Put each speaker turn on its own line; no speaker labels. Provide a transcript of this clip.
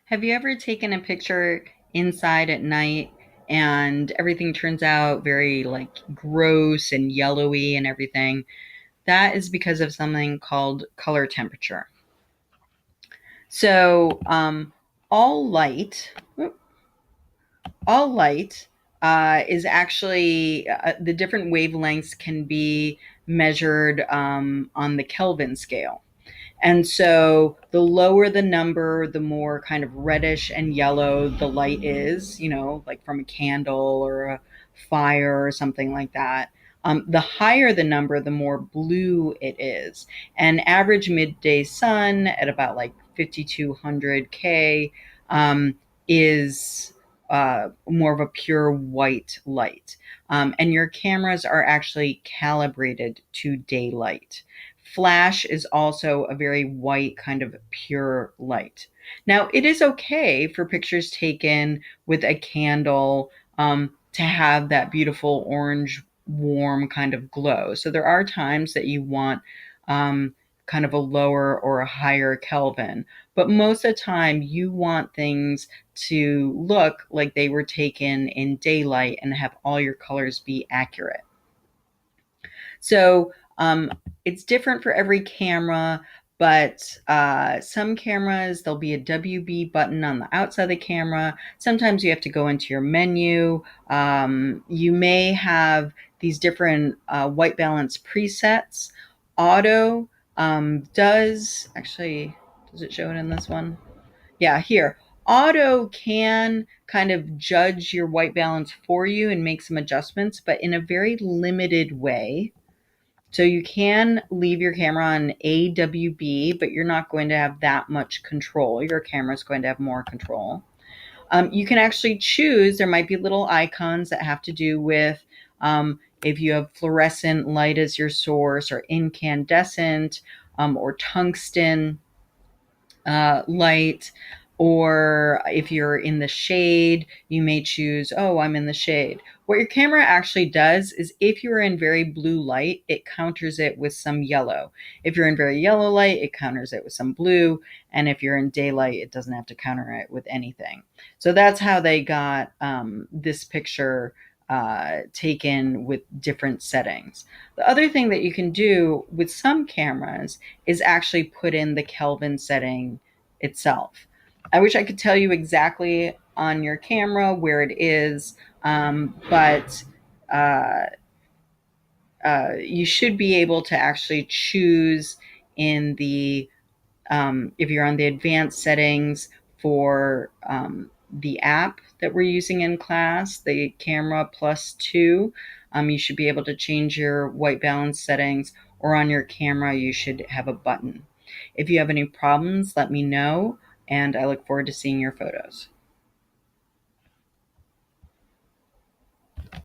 Have you ever taken a picture inside at night and everything turns out very like gross and yellowy and everything? That is because of something called color temperature. So, all light, all light is actually the different wavelengths can be measured on the Kelvin scale. And so the lower the number, the more kind of reddish and yellow the light is, like from a candle or a fire or something like that. The higher the number, the more blue it is. And average midday sun at about like 5,200 K is more of a pure white light. And your cameras are actually calibrated to daylight. Flash is also a very white, kind of pure light. Now, it is okay for pictures taken with a candle to have that beautiful orange, warm kind of glow. So there are times that you want kind of a lower or a higher Kelvin. But most of the time, you want things to look like they were taken in daylight and have all your colors be accurate. So it's different for every camera, but some cameras, there'll be a WB button on the outside of the camera. Sometimes you have to go into your menu. You may have these different white balance presets. Auto does it show it in this one? Yeah, here. Auto can kind of judge your white balance for you and make some adjustments, but in a very limited way. So you can leave your camera on AWB, but you're not going to have that much control. Your camera is going to have more control. You can actually choose, there might be little icons that have to do with if you have fluorescent light as your source, or incandescent, or tungsten light. Or if you're in the shade, you may choose, oh, I'm in the shade. What your camera actually does is if you're in very blue light, it counters it with some yellow. If you're in very yellow light, it counters it with some blue. And if you're in daylight, it doesn't have to counter it with anything. So that's how they got this picture taken with different settings. The other thing that you can do with some cameras is actually put in the Kelvin setting itself. I wish I could tell you exactly on your camera where it is, but uh, you should be able to actually choose in the if you're on the advanced settings for the app that we're using in class, the Camera Plus 2, you should be able to change your white balance settings, or on your camera, you should have a button. If you have any problems, let me know, and I look forward to seeing your photos.